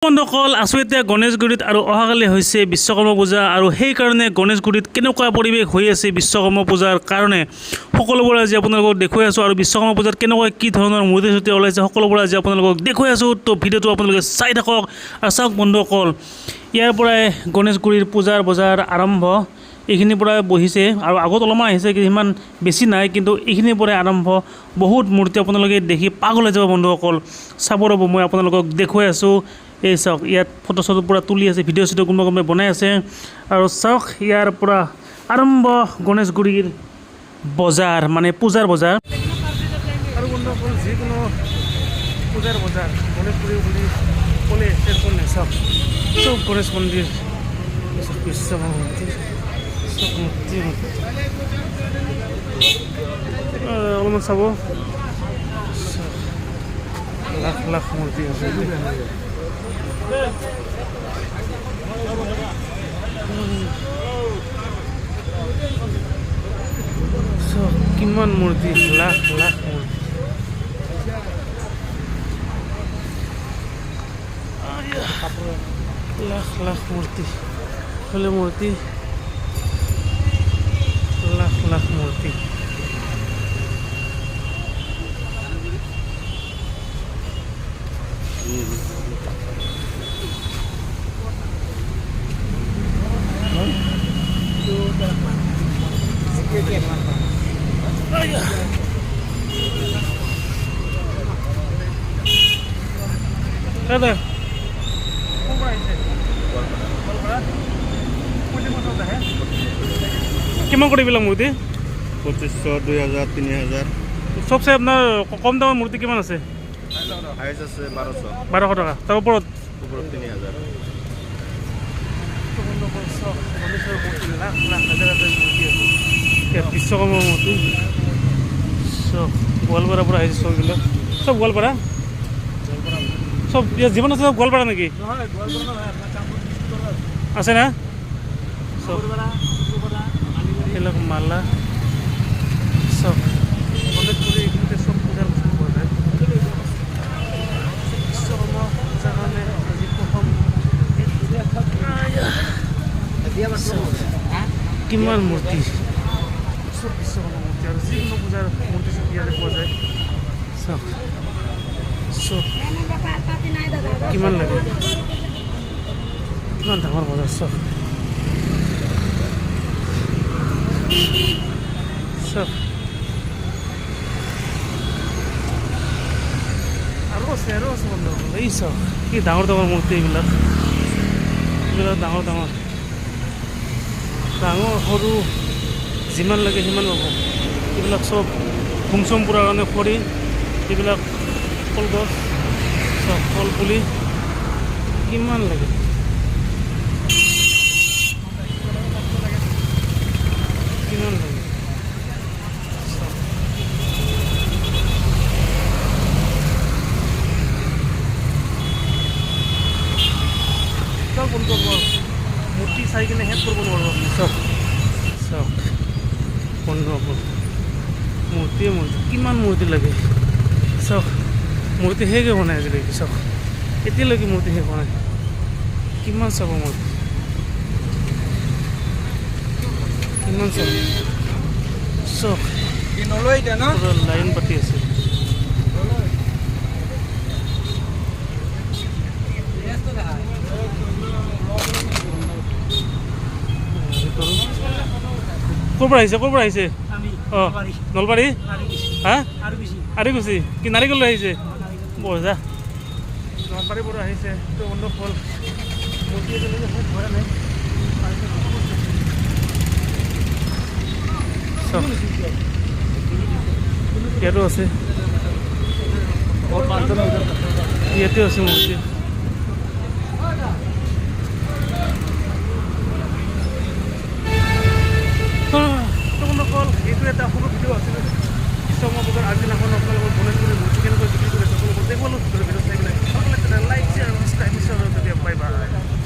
বন্ধুসকল আছো এতিয়া গণেশগুৰিত আৰু অহাকালি হৈছে বিশ্বকৰ্মা পূজা আৰু সেইকাৰণে গণেশগুৰিত কেনেকুৱা পৰিৱেশ হৈ আছে বিশ্বকৰ্মা পূজাৰ কাৰণে সকলোবোৰ আজি আপোনালোকক দেখুৱাই আছোঁ আৰু বিশ্বকৰ্মা পূজাত কেনেকুৱা কি ধৰণৰ মূৰ্তি চূৰ্তি ওলাইছে সকলোবোৰ আজি আপোনালোকক দেখুৱাই আছোঁ। তো ভিডিঅ'টো আপোনালোকে চাই থাকক আৰু চাওক বন্ধুসকল, ইয়াৰ পৰাই গণেশগুৰিৰ পূজাৰ বজাৰ আৰম্ভ। এইখিনিৰ পৰাই বহিছে আৰু আগত অলপমান আহিছে, সিমান বেছি নাই, কিন্তু এইখিনিৰ পৰাই আৰম্ভ। বহুত মূৰ্তি আপোনালোকে দেখি পাগল হৈ যাব বন্ধুসকল। চাব ৰ'ব, মই আপোনালোকক দেখুৱাই আছোঁ। এই চাওক, ইয়াত ফটো চটো পূৰা তুলি আছে, ভিডিঅ' চিডিঅ' কোনোবাই বনাই আছে। আৰু চাওক, ইয়াৰ পৰা আৰম্ভ গণেশগুৰিৰ বজাৰ, মানে পূজাৰ বজাৰ। আৰু বন্ধুসকল, যিকোনো পূজাৰ বজাৰ গণেশগুৰি বুলি ক'লে শেষ নাই। চাওক, চব গণেশ মন্দিৰ, বিশ্বকৰ্মা মন্দিৰ, চব মূৰ্তি অলপমান চাব, লাখ লাখ মূৰ্তি আছে। কিমান মূৰ্তি, লাখ লাখ মূৰ্তি। লাখ লাখ মূৰ্তি, হলে মূৰ্তি, লাখ লাখ মূৰ্তি। কিমান কৰি পেলাম মূৰ্তি? 2500, 2000, 3000। চবচে আপোনাৰ কম দামৰ মূৰ্তি কিমান আছে? হাইজ আছে 1200। 1200 টকা। তাৰ ওপৰত 3000। লাখ লাখ হাজাৰ হাজাৰ মূৰ্তি আছে। বিশ্বকৰ্মা মূৰ্তি চব গোৱালপাৰাৰ পৰা আহিছে। চববিলাক চব গোৱালপাৰা, চব ইয়াত যিমান আছে চব গোৱালপাৰা নেকি? আছে না? চব এইবিলাক মালা চব গণেশগুৰি, এইখিনিতে চব পূজাৰ বস্তু পোৱা যায়। বিশ্বকৰ্মা পূজাৰ কাৰণে আজি প্ৰথম কিমান মূৰ্তি, চব বিশ্বকৰ্মা মূৰ্তি আৰু যিকোনো পূজাৰ মূৰ্তি চব ইয়াতে পোৱা যায়। চব চব কিমান লাগে, কিমান ডাঙৰ বজাৰ। চব চব আৰু আছে বন্ধুসকল। এই চব কি ডাঙৰ ডাঙৰ মূৰ্তি, এইবিলাক ডাঙৰ ডাঙৰ ডাঙৰ সৰু যিমান লাগে সিমান পাব। এইবিলাক চব হোম-চোম পুৰাৰ কাৰণে খৰি, এইবিলাক কলগছ, চব ফল পুলি, কিমান লাগে। কিমান লাগে চব বন্ধু মূৰ্তি চাই কিনে শেষ কৰিব নোৱাৰোঁ আপুনি। চব চব বন্ধুসকল, মূৰ্তিয়ে মূৰ্তি, কিমান মূৰ্তি লাগে। চব মূৰ্তি শেষে হোৱা নাই আজিলৈকে। চব এতিয়ালৈকে মূৰ্তি শেষ হোৱা নাই। কিমান চাব মূৰ্তি, কিমান চাব। চব পুৰা লাইন পাতি আছে। ক'ৰ পৰা আহিছে? ক'ৰ পৰা আহিছে? অঁ, নলবাৰী। হা, আৰিকুছি কি নাৰিকল আহিছে? বজা নলবাৰীৰ পৰা আহিছে। তো বন্ধুসকল, মূৰ্তি এতিয়ালৈকে শেষ হোৱা নাই। চব ইয়াতো আছে, ইয়াতে আছে মূৰ্তি। এইটো এটা সৰু ভিডিঅ' আছিলে বিশ্বকৰ্মা পূজাৰ আগদিনাখন আপোনালোকৰ গণেশগুৰিৰ মূৰ্তি কেনেকৈ বিক্ৰী কৰিছে সকলোবোৰ দেখুৱালোঁ। ভিডিঅ' চাই কিনে লাইক, শ্বেয়াৰ, ছাবস্ক্ৰাইব নিশ্চয়। Bye bye.